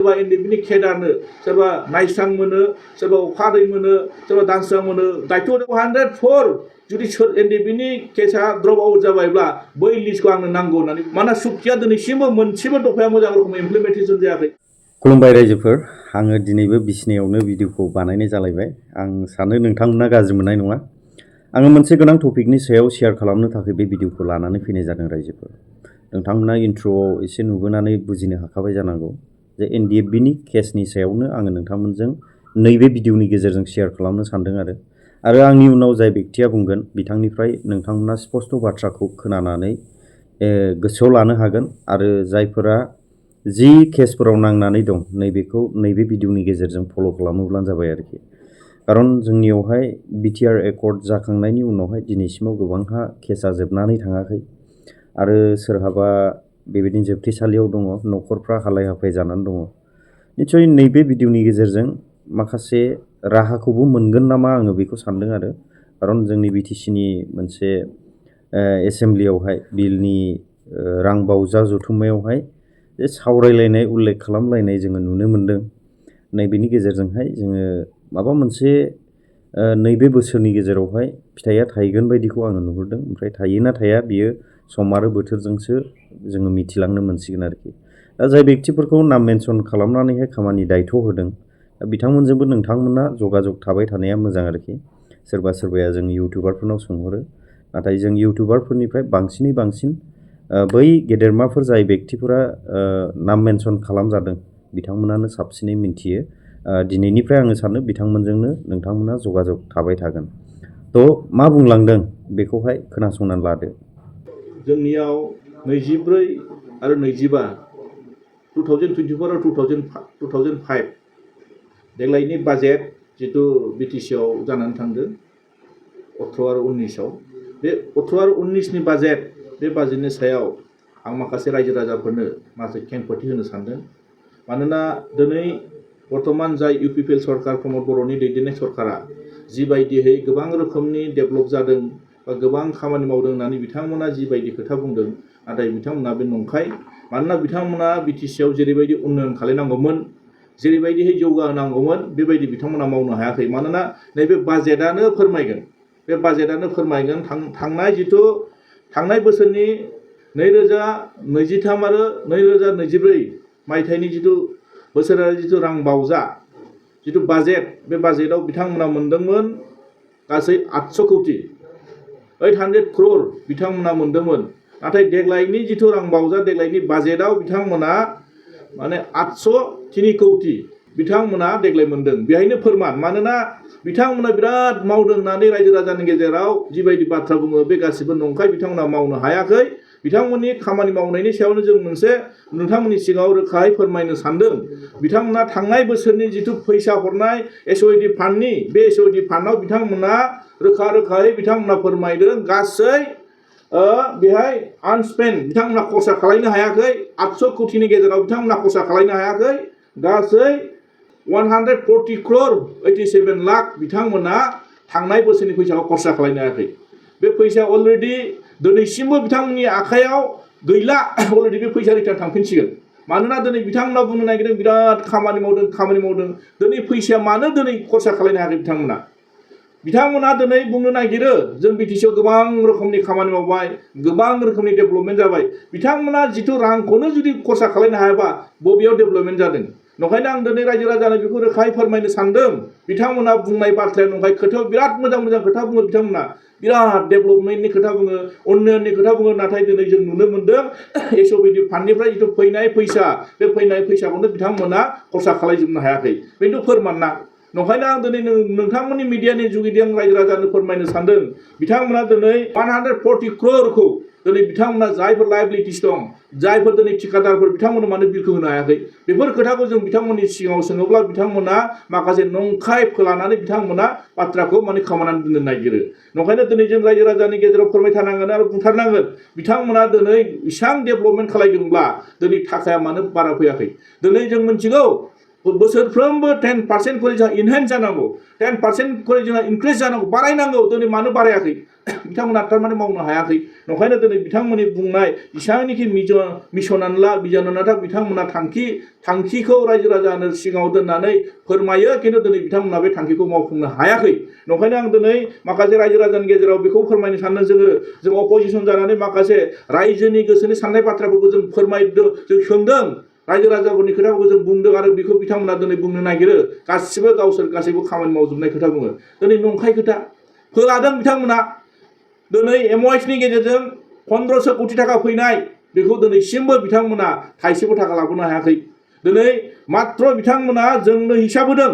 सोरबा एनडिएफबि नि केडारनो सोरबा नायस्रां मोनो सोरबा अखादै मोनो सोरबा दानस्रां मोनो दायथ' 104 जुदि एनडिएफबि नि केसा ड्रप आउट जाबायब्ला बै लिस्टखौ आंनो नांगौ होननानै मानोना सुक्तिया दिनैसिमबो मोनसेबो दफाया मोजां रोखोमै इमप्लिमेन्टेसन जायाखै। खुलुमबाय रायजोफोर, आङो दिनैबो बिसिनायावनो भिडिअखौ बानायनाय जालायबाय। आं सानो नोंथांमोना गाज्रि मोननाय नङा। आङो मोनसे गोनां टपिकनि सायाव शेयार खालामनो थाखाय बे भिडिअखौ लानानै फैनाय जादों रायजोफोर। नोंथांमोना इन्ट्र'आव एसे नुबोनानै बुजिनो हाखाबाय जानांगौ जे एनडिएफबि नि केसनि सायावनो आङो नोंथांमोनजों नैबे भिडिअनि गेजेरजों शेयार खालामनो सानदों आरो आंनि उनाव जाय बेक्तिया बुंगोन बिथांनिफ्राय नोंथांमोना स्पष्ट बाथ्राखौ खोनानानै गोसोआव लानो हागोन आरो जायफोरा जि केसफोराव नांनानै दं नैबेखौ नैबे भिडिअनि गेजेरजों फल' खालामोब्लानो जाबाय आरोखि। खारन जोंनियावहाय बिटिआर एकर्ड जाखांनायनि उनावहाय दिनैसिमाव गोबांहा केसा जोबनानै थाङाखै आरो सोरहाबा बेबायदिनो जोबथेसालियाव दङ, न'खरफ्रा हालाय हाफाय जानानै दङ। निस्सय नैबे भिडिअनि गेजेरजों माखासे राहाखौबो मोनगोन नामा आङो बेखौ सानदों आरो खारन जोंनि बिटिसिनि मोनसे एसेमब्लियावहाय बिलनि रां बावजा जथुम्मायावहाय जे सावरायलायनाय उल्लेख खालामलायनाय जोङो नुनो मोन्दों। नैबेनि गेजेरजोंहाय जोङो माबा मोनसे नैबे बोसोरनि गेजेरावहाय फिथाइया थायगोन बायदिखौ आङो नुहुरदों। ओमफ्राय थायोना थाया बियो सम आरो बोथोरजोंसो जोङो मिथिलांनो मोनसिगोन आरोखि। दा जाय बेक्तिफोरखौ नाम मेनसन खालामनानैहाय खामानि दायथ' होदों दा बिथांमोनजोंबो नोंथांमोना जगाजग थाबाय थानाया मोजां आरोखि। सोरबा सोरबाया जों इउटुबारफोरनाव सोंहरो, नाथाय जों इउटुबारफोरनिफ्राय बांसिनै बांसिन बै गेदेरमाफोर जाय बेक्तिफोरा नाम मेनसन खालामजादों बिथांमोनानो साबसिनै मिन्थियो। दिनैनिफ्राय आङो सानो बिथांमोनजोंनो नोंथांमोना जगाजग थाबाय थागोन। थ' मा बुंलांदों बेखौहाय खोनासंनानै लादो। जोंनियाव 24 आरो 25 2024 आरो 2005 देग्लायनि बाजेट जितु बिटिसिआव जानानै थांदों 18 आरो 19आव बे 18 आरो 19नि बाजेट बे बाजेटनि सायाव आं माखासे रायजो राजाफोरनो माखासे खेंफोरथि होनो सानदों। मानोना दिनै बर्तमान जाय इउपिपिएल सरकार प्रमद बर'नि दैदेननाय सरकारा जिबायदियै गोबां रोखोमनि डेभेलप जादों बा गोबां खामानि मावदों होननानै बिथांमोना जिबायदि खोथा बुंदों, नाथाय बिथांमोना बे नंखाय। मानोना बिथांमोना बिटिसिआव जेरैबायदि उन्नयन खालामनांगौमोन, जेरैबायदियै जौगाहोनांगौमोन बेबायदि बिथांमोना मावनो हायाखै। मानोना नैबे बाजेटआनो फोरमायगोन, बे बाजेटआनो फोरमायगोन थांनाय बोसोरनि 2023 आरो 2024 मायथाइनि जितु बोसोरारि जितु रां बावजा जितु बाजेट, बे बाजेटआव बिथांमोना मोनदोंमोन गासै 800 कौटि 800 crore बिथांमोना मोनदोंमोन। नाथाय देग्लायनि जितु रां बावजा देग्लायनि बाजेटआव बिथांमोना माने 803 कौटि बिथांमोना देग्लाय मोनदों। बेहायनो फोरमान। मानोना बिथांमोना बिराद मावदों होननानै रायजो राजानि गेजेराव जिबायदि बाथ्रा बुङो बे गासिबो नंखाय। बिथांमोना मावनो हायाखै। बिथांमोननि खामानि मावनायनि सायावनो जों मोनसे नोंथांमोननि सिगाङाव रोखायै फोरमायनो सानदों। बिथांमोना थांनाय बोसोरनि जितु फैसा हरनाय एसअइडि फान्डनि बे एसअइडि फान्डआव बिथांमोना रोखायै बिथांमोना फोरमायदों गासै बेहाय आनस्पेन्ड बिथांमोना खरसा खालामनो हायाखै। 800 कौटिनि गेजेराव बिथांमोना खरसा खालामनो हायाखै। गासै 140 crore 87 लाख बिथांमोना थांनाय बोसोरनि फैसाखौ खरसा खालामनो हायाखै। बे फैसा अलरेडि दिनैसिमबो बिथांमोननि आखायाव गैला। अलरेडि बे फैसा रिटार्न थांफिनसिगोन। मानोना दिनै बिथांमोना बुंनो नागिरदों बिराद खामानि मावदों। दिनै फैसाया मानो दिनै खरसा खालामनो हायाखै बिथांमोना दिनै बुंनो नागिरो जों बिटिसिआव गोबां रोखोमनि खामानि मावबाय, गोबां रोखोमनि डेभेलपमेन्ट जाबाय। बिथांमोना जितु रांखौनो जुदि खरसा खालामनो हायाबा बबेयाव डेभेलपमेन्ट जादों? नंखायनो आं दिनै रायजो राजानो बेखौ रोखायै फोरमायनो सानदों। बिथांमोना बुंनाय बाथ्राया नंखाय। खोथायाव बिराद मोजां खोथा बुङो बिथांमोना। बिराद डेभेलपमेन्टनि खोथा बुङो, उन्नयननि खोथा बुङो। नाथाय दिनै जों नुनो मोन्दों एसअइडि फान्डनिफ्राय जितु फैनाय फैसा, बे फैनाय फैसाखौनो बिथांमोना खरसा खालामजोबनो हायाखै। बेनोथ' फोरमान ना। नंखायनो आं दिनै नोंथांमोननि मिडियानि जुगिदि आं रायजो राजानो फोरमायनो सानदों। बिथांमोना दिनै 140 crore दिनै बिथांमोना जायफोर लायबिलिटिस दं, जायफोर दिनै ठिकादारफोर बिथांमोननो मानो बिलखौ होनो हायाखै? बेफोर खोथाखौ जों बिथांमोननि सिगाङाव सोङोब्ला बिथांमोना माखासे नंखाय फोलानानै बिथांमोना बाथ्राखौ माने खोमानानै दोननो नागिरो। नंखायनो दिनै जों रायजो राजानि गेजेराव फोरमायथारनांगोन आरो बुंथारनांगोन बिथांमोना दिनै बेसेबां डेभेलपमेन्ट खालामदोंब्ला दिनै थाखाया मानो बारा फैयाखै? दिनै जों मिथिगौ बोसोरफ्रोमबो 10% खरि जोंहा इनहेन्स जानांगौ 10% खरि जोंहा इनक्रिज जानांगौ बारायनांगौ दिनै मानो बारायाखै बिथांमोना थारमाने मावनो हायाखै नंखायनो दिनै बिथांमोननि बुंनाय जेसेबांनाखि मिशनानो ला बिजनानो ला बिथांमोना थांखिखौ रायजो राजानो सिगाङाव दोननानै फोरमायो खिन्थु दिनै बिथांमोना बे थांखिखौ मावफुंनो हायाखै नंखायनो आं दिनै माखासे रायजो राजानि गेजेराव बेखौ फोरमायनो सानो जों अपोजिसन जानानै माखासे रायजोनि गोसोनि साननाय बाथ्राफोरखौ जों फोरमायदों जों सोंदों रायजो राजाफोरनि खोथाफोरखौ जों बुंदों आरो बेखौ बिथांमोना दिनै बुंनो नागिरो गासिबो खामानि मावजोबनाय खोथा बुङो दिनै नंखाय खोथा फोलादों बिथांमोना दिनै एमअएसनि गेजेरजों 1500 कोटी थाखा फैनाय बेखौ दिनैसिमबो बिथांमोना थाइसेबो थाखा लाबोनो हायाखै दिनै मात्र बिथांमोना जोंनो हिसाब होदों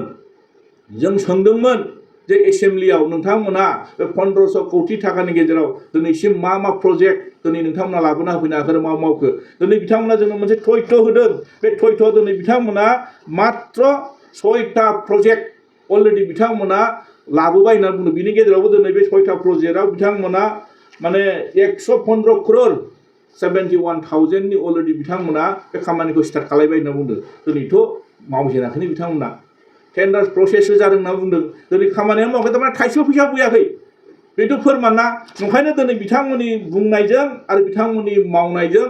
जों सोंदोंमोन जे एसेम्ब्लियाव नोंथांमोना बे 1500 कोटी थाखानि गेजेराव दिनैसिम मा प्रजेक्ट दिनै नोंथांमोना लाबोना होफैनो हाखो मा मावखो दिनै बिथांमोना जोंनो मोनसे थयथ होदों बे थयथआव दिनै बिथांमोना मात्र 6टा प्रजेक्ट अलरेडि बिथांमोना लाबोबाय होनना बुंदों बिनि गेजेरावबो दिनै बे 6टा प्रजेक्टआव बिथांमोना माने 115 करोड़ 71,000 नि अलरेडि बिथांमोना बे खामानिखौ स्टार्ट खालामबाय होनना बुंदों दिनैथ' मावजेनाखैनो बिथांमोना टेन्डार प्रसेस जादों होनना बुंदों दिनै खामानिया मावाखै थारमाने थाइसेबो फैसा फैयाखै बेथ' फोरमाना नंखायनो दिनै बिथांमोननि बुंनायजों आरो बिथांमोननि मावनायजों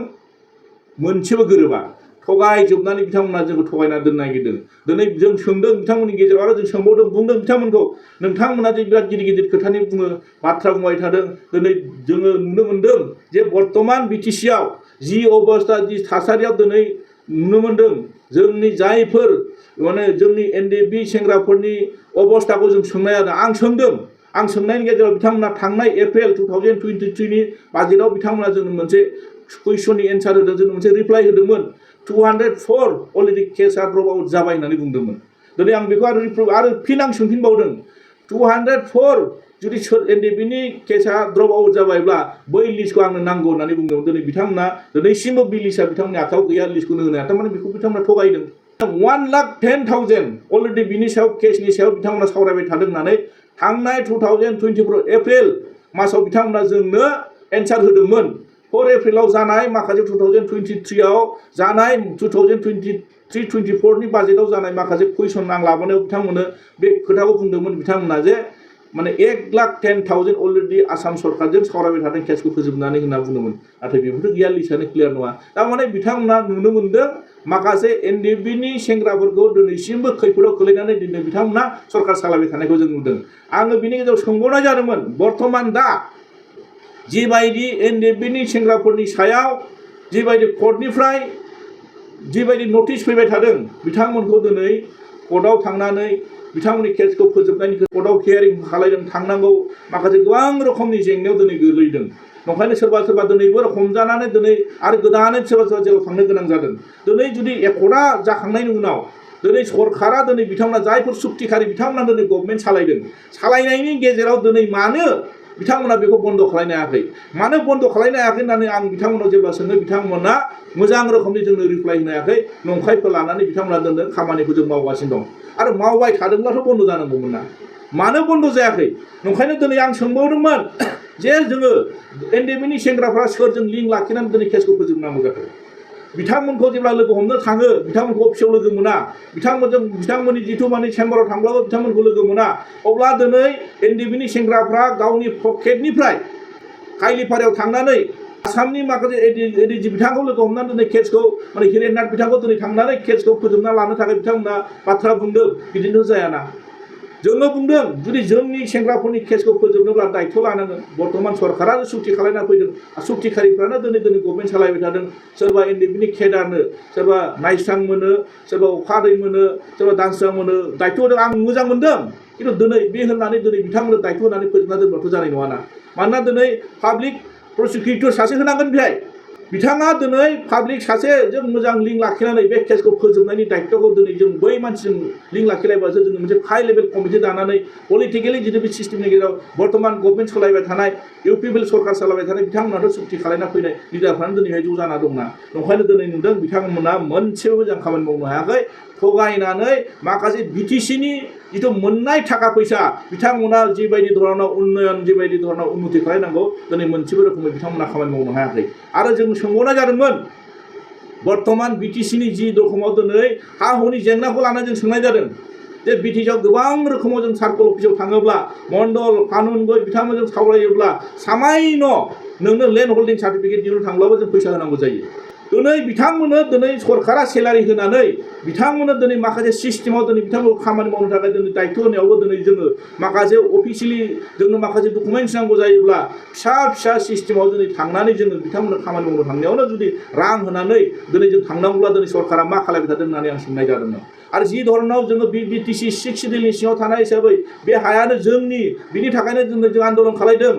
मोनसेबो गोरोबा थगायजोबनानै बिथांमोना जोंखौ थगायना दोननो नागिरदों दिनै जों सोंदों बिथांमोननि गेजेराव आरो जों सोंबावदों बुंदों बिथांमोनखौ नोंथांमोना जे बिराद गिदिर खोथानि बुङो बाथ्रा बुंबाय थादों दिनै जोङो नुनो मोनदों जे बर्तमान बिटिसिआव जि अबस्था जि थासारियाव दिनै नुनो मोनदों जोंनि जायफोर माने जोंनि एनडिएफबि सेंग्राफोरनि अबस्थाखौ जों सोंनाय जादों आं सोंनायनि गेजेराव बिथांमोना थांनाय एप्रिल 2023 नि बाजेटआव बिथांमोना जोंनो मोनसे कुइसननि एन्सार होदों जोंनो मोनसे रिप्लाइ होदोंमोन 204 अलरेडि केसआ ड्रप आउट जाबाय होननानै बुंदोंमोन दिनै आं बेखौ आरो फिन आं सोंफिनबावदों 204 जुदि एनडिएफबिनि केसआ ड्रप आउट जाबायब्ला बै लिस्टखौ आंनो नांगौ होननानै बुंदोंमोन दिनै बिथांमोना दिनैसिमबो बे लिस्टआ बिथांमोननि आखायाव गैया लिस्टखौनो होनो हाया थारमाने बेखौ बिथांमोना थगायदों 1,10,000 अलरेडि बिनि सायाव केसनि सायाव बिथांमोना सावरायबाय थादों होननानै थांनाय 2024 एप्रिल मासाव बिथांमोना जोंनो एन्सार होदोंमोन 4 एप्रिलाव जानाय माखासे 2023 आव जानाय 2023-24 नि बाजेटआव जानाय माखासे कुइसन आं लाबोनायाव बिथांमोननो बे खोथाखौ बुंदोंमोन बिथांमोना जे माने 1,10,000 अलरेडि आसाम सरकारजों सावरायबाय थादों केसखौ फोजोबनानै होनना बुंदोंमोन नाथाय बेफोरथ' गैया लिस्टआनो क्लियार नङा थारमाने बिथांमोना नुनो मोनदों माखासे एनडिएफबिनि सेंग्राफोरखौ दिनैसिमबो खैफोदाव खोलैनानै दिनै बिथांमोना सरकार सालायबाय थानायखौ जों नुदों आङो बिनि गेजेराव सोंबावनाय जादोंमोन बर्तमान दा जिबायदि एनडिएफबिनि सेंग्राफोरनि सायाव जिबायदि कर्टनिफ्राय जिबायदि नटिस फैबाय थादों बिथांमोनखौ दिनै कर्टआव थांनानै बिथांमोननि केसखौ फोजोबनायनि कर्टआव हियारिं खालामदों थांनांगौ माखासे गोबां रोखोमनि जेंनायाव दिनै गोलैदों नंखायनो सोरबा दिनैबो हमजानानै दिनै आरो गोदानै सोरबा जेराव थांनो गोनां जादों दिनै जुदि एकर्डआ जाखांनायनि उनाव दिनै सरकारा दिनै बिथांमोना जायफोर सुक्तिखारि बिथांमोना दिनै गभर्नमेन्ट सालायनायनि गेजेराव दिनै मानो बिथांमोना बेखौ बन्द खालामनो हायाखै मानो बन्द खालामनो हायाखै होननानै आं बिथांमोनाव जेब्ला सोङो बिथांमोना मोजां रोखोमनि जोंनो रिप्लाइ होनो हायाखै नंखायखौ लानानै बिथांमोना दोनदों खामानिखौ जों मावगासिनो दं आरो मावबाय थादोंब्लाथ' बन्द जानांगौमोन ना मानो बन्द जायाखै नंखायनो दिनै आं सोंबावदोंमोन जे जोङो एनडिएफबिनि सेंग्राफ्रा सोरजों लिंक लाखिनानै दिनै केसखौ फोजोबनांगौ जाखो बिथांमोनखौ जेब्ला लोगो हमनो थाङो बिथांमोनखौ अफिसाव लोगो मोना बिथांमोननि जिथु माने चेम्बाराव थांब्लाबो बिथांमोनखौ लोगो मोना अब्ला दिनै एनडिएफबिनि सेंग्राफ्रा गावनि पकेटनिफ्राय काइलिपारायाव थांनानै आसामनि माखासे एडिजि बिथांखौ लोगो हमनानै दिनै केसखौ माने हिरेननाथ बिथांखौ दिनै थांनानै केसखौ फोजोबना लानो थाखाय बिथांमोना बाथ्रा बुंदों बिदिनो जायाना जोङो बुंदों जुदि जोंनि सेंग्राफोरनि केसखौ फोजोबनोब्ला दायथ' लानांगोन बर्तमान सरकारा सुक्ति खालामना फैदों सुक्तिखारिफ्रानो दिनै गभर्नमेन्ट सालायबाय थादों सोरबा एनडिएफबिनि केडारनो सोरबा नायस्रां मोनो सोरबा अखा दै मोनो सोरबा दानस्रां मोनो दायथ' होदों आं मोजां मोनदों खिन्थु दिनै बे होननानै दिनै बिथांमोननो दायथ' होनानै फोजोबना दोनबाथ' जानाय नङाना मानोना दिनै पाब्लिक प्रसिकिउटर सासे होनांगोन बेहाय बिथाङा दिनै पाब्लिक सासे जों मोजां लिंक लाखिनानै बे केसखौ फोजोबनायनि दायित्वखौ दिनै जों बै मानसिजों लिंक लाखिलायबासो जोङो मोनसे हाइ लेभेल कमिटि दानानै पलिटिकेलि जितु बे सिस्टेमनि गेजेराव बर्तमान गभर्नमेन्ट सालायबाय थानाय इउपिपिएल सरकार सालायबाय थानाय बिथांमोनाथ' सुक्ति खालामना फैनाय लिडारफ्रानो दिनैहाय ज' जाना दंना नंखायनो दिनै नुदों बिथांमोना मोनसेबो मोजां खामानि मावनो हायाखै थगायनानै माखासे बिटिसिनि जिथु मोननाय थाखा फैसा बिथांमोना जिबायदि धरनाव उन्नयन जिबायदि धरनाव उन्नति खालामनांगौ दिनै मोनसेबो रोखोमै बिथांमोना खामानि मावनो हायाखै आरो जों सोंबावनाय जादोंमोन बर्तमान बिटिसिनि जि रोखोमाव दिनै हा हुनि जेंनाखौ लानानै जों सोंनाय जादों जे बिटिसिआव गोबां रोखोमाव जों सार्कल अफिसाव थाङोब्ला मण्डल कानुनगो बिथांमोनजों सावरायोब्ला सामायन' नोंनो लेन्ड हल्डिं सार्टिफिकेट दिहुननो थांब्लाबो जों फैसा होनांगौ जायो दिनै बिथांमोननो दिनै सरकारा सेलारि होनानै बिथांमोननो दिनै माखासे सिस्टेमाव दिनै बिथांमोनखौ खामानि मावनो थाखाय दिनै दायित्व होनायावबो दिनै जोङो माखासे अफिसियेलि जोंनो माखासे डकुमेन्टस नांगौ जायोब्ला फिसा फिसा सिस्टेमाव दिनै थांनानै जोङो बिथांमोननो खामानि मावनो थांनायावनो जुदि रां होनानै दिनै जों थांनांगौब्ला दिनै सरकारा मा खालामबाय थादों होननानै आं सोंनाय जादोंमोन आरो जि धरनाव जोङो बिटिसि 6 सिडिउलनि सिङाव थानाय हिसाबै बे हायानो जोंनि बिनि थाखायनो जों आन्दलन खालायदों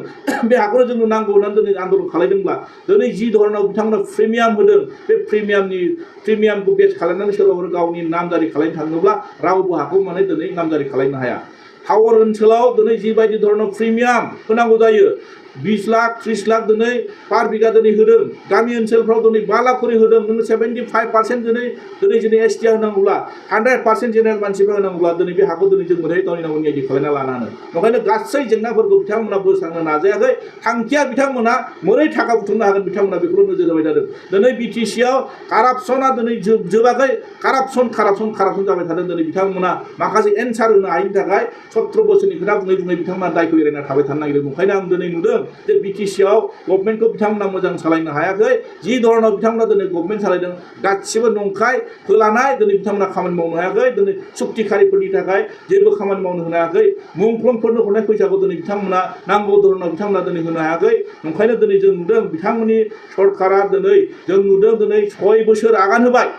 बे हाखौनो जोंनो नांगौ होननानै दिनै आन्दलन खालायदोंब्ला दिनै जि धरनाव बिथांमोना प्रिमियाम होदों बे प्रिमियामखौ बेच खालामनानै सोरबाफोर गावनि नामजारि खालामनो थाङोब्ला रावबो हाखौ माने दिनै नामजारि खालामनो हाया टाउन ओनसोलाव दिनै जिबायदि धरनाव प्रिमियाम होनांगौ जायो 20 लाख 30 लाख दिनै पार बिगा दिनै होदों गामि ओनसोलफ्राव दिनै 5 लाख खरि होदों नोङो 75% दिनै एसटिआ होनांगौब्ला 100% जेनेरेल मानसिफ्रा होनांगौब्ला दिनै बे हाखौ दिनै जों मोनहै गावनि नांगौनि आइडि खालामना लानो हानो ओंखायनो गासै जेंनाफोरखौ बिथांमोना बोस्रांनो नाजायाखै थांखिया बिथांमोना मोरै थाखा बुथुमनो हागोन बिथांमोना बेखौल' नोजोर होबाय थादों दिनै बिटिसिआव कारापसना दिनै जोबाखै कारापसन जाबाय थादों दिनै बिथांमोना माखासे एन्सार होनो हायिनि थाखाय 17 बोसोरनि खोथा बुङै बिथांमोना दायखौ एरायना थाबाय थानो नागिरदों ओंखायनो आं दिनै नुदों जे बिटिसिआव गभर्नमेन्टखौ बिथांमोना मोजां सालायनो हायाखै जि धरनाव बिथांमोना दिनै गभर्नमेन्ट सालायदों गासिबो नंखाय फोलानाय दिनै बिथांमोना खामानि मावनो हायाखै दिनै सुक्तिखारिफोरनि थाखाय जेबो खामानि मावनो होनो हायाखै मुंख्लंफोरनो हरनाय फैसाखौ दिनै बिथांमोना नांगौ धरनाव बिथांमोना दिनै होनो हायाखै ओंखायनो दिनै जों नुदों बिथांमोननि सरकारा दिनै जों नुदों दिनै 6 बोसोर आगान होबाय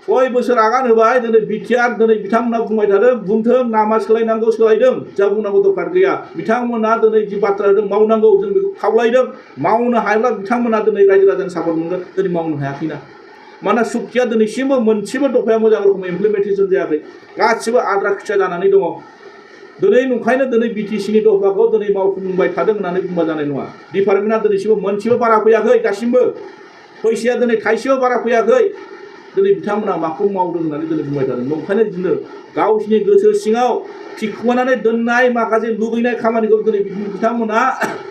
6 बोसोर आगान होबाय दिनै बिटिआर दिनै बिथांमोना बुंबाय थादों बुंथों नामा सोलायनांगौ सोलायदों जा बुंनांगौ दरखार गैया बिथांमोना दिनै जि बाथ्रा होदों मावनांगौ जों बेखौ खावलायदों मावनो हायोब्ला बिथांमोना दिनै रायजो राजानि सापर्ट मोनगोन दिनै मावनो हायाखैना मानोना सुक्तिया दिनैसिमबो मोनसेबो दफाया मोजां रोखोमै इमप्लिमेन्टेसन जायाखै गासिबो आद्रा खिथिया जानानै दङ दिनै नंखायनो दिनै बिटिसिनि दफाखौ दिनै मावफुंबाय थादों होननानै बुंबा जानाय नङा डिपार्टमेन्टआ दिनैसिमबो मोनसेबो बारा फैयाखै दासिमबो फैसाया दिनै थाइसेबो बारा फैयाखै दिनै बिथांमोना माखौ मावदों होननानै दिनै बुंबाय थादों नंखायनो दिनै गावसिनि गोसो सिङाव थिखुमानानै दोननाय माखासे लुबैनाय खामानिखौ दिनै बिथांमोना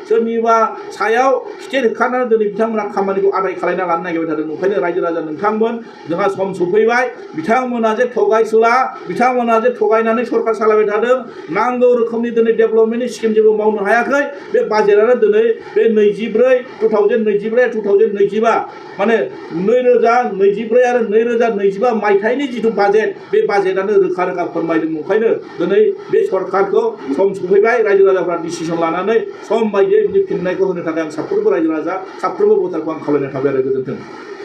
सोरनिबा सायाव खिथेर होखारनानै दिनै बिथांमोना खामानिखौ आदाय खालामना लानो नागिरबाय थादों ओंखायनो रायजो राजा नोंथांमोन जोंहा सम सफैबाय बिथांमोना जे थगायसुला बिथांमोना जे थगायनानै सरकार सालायबाय थादों नांगौ रोखोमनि दिनै डेभेलपमेन्टनि स्किम जेबो मावनो हायाखै बे बाजेटआनो दिनै बे 2024 माने 2024 आरो 2025 मायथाइनि जिथु बाजेट बे बाजेटआनो रोखा रोखा फोरमायदों ओंखायनो दिनै बे सरकारखौ सम सफैबाय रायजो राजाफ्रा डिसिसन लानानै सम बायदियै बिनि फिननायखौ होनो थाखाय आं साफ्रोमबो रायजो राजा साफ्रोमबो भटारखौ आं खावलायनाय थाबाय आरो गोजोन्थों